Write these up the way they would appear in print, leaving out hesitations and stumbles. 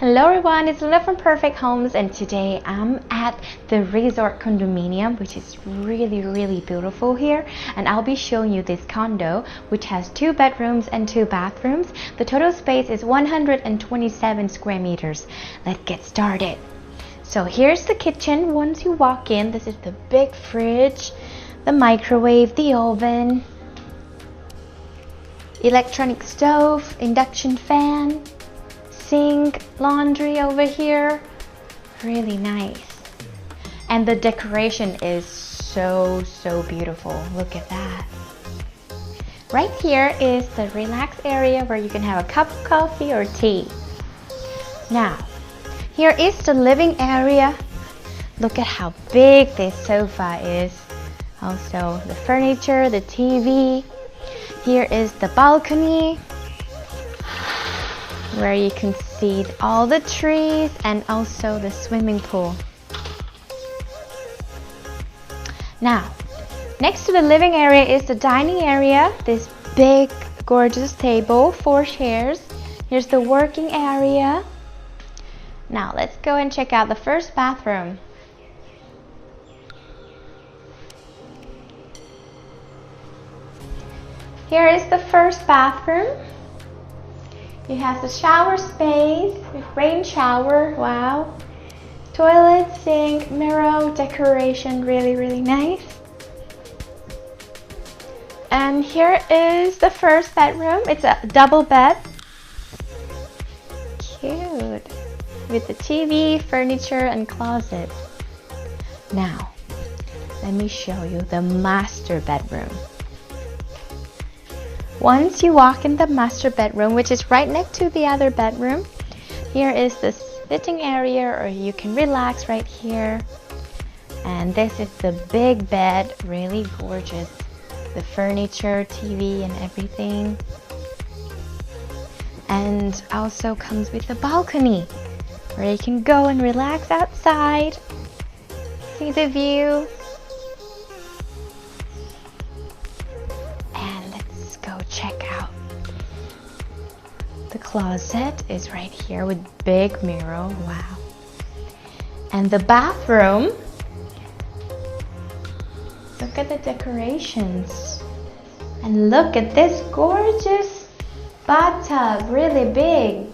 Hello everyone, it's Luna from Perfect Homes, and today I'm at the Resort Condominium, which is really beautiful here, and I'll be showing you this condo which has 2 bedrooms and 2 bathrooms. The total space is 127 square meters. Let's get started. So here's the kitchen. Once you walk in, this is the big fridge, the microwave, the oven, electronic stove, induction fan, sink, laundry over here. Really nice. And the decoration is so beautiful. Look at that. Right here is the relax area where you can have a cup of coffee or tea. Now, here is the living area. Look at how big this sofa is. Also the furniture, the TV. Here is the balcony, where you can see all the trees and also the swimming pool. Now, next to the living area is the dining area. This big, gorgeous table, 4 chairs. Here's the working area. Now, let's go and check out the first bathroom. Here is the first bathroom. It has a shower space with rain shower. Wow. Toilet, sink, mirror, decoration, really nice. And here is the first bedroom. It's a double bed. Cute. With the TV, furniture, and closet. Now, let me show you the master bedroom. Once you walk in the master bedroom, which is right next to the other bedroom, here is the sitting area, or you can relax right here. And this is the big bed, really gorgeous. The furniture, TV, and everything. And also comes with a balcony, where you can go and relax outside, see the view. Go check out. The closet is right here with big mirror. Wow. And the bathroom. Look at the decorations. And look at this gorgeous bathtub, really big.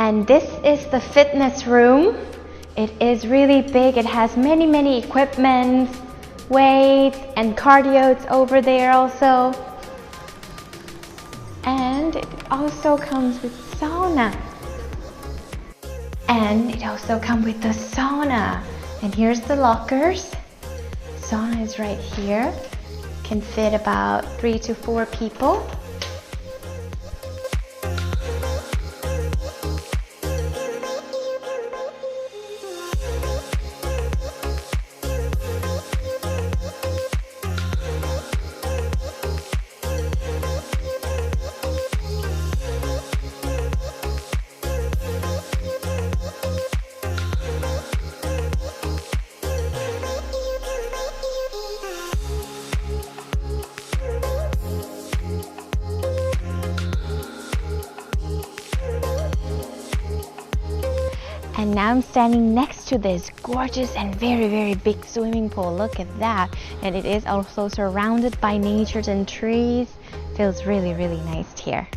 And this is the fitness room. It is really big. It has many equipment, weights, and cardio. It's over there also. And it also comes with sauna. And it also comes with the sauna. And here's the lockers. Sauna is right here. Can fit about 3 to 4 people. And now I'm standing next to this gorgeous and very big swimming pool. Look at that. And it is also surrounded by nature and trees. Feels really nice here.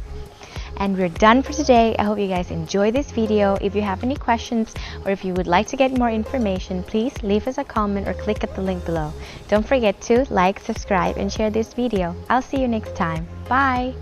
And we're done for today. I hope you guys enjoy this video. If you have any questions or if you would like to get more information, please leave us a comment or click at the link below. Don't forget to like, subscribe, and share this video. I'll see you next time. Bye!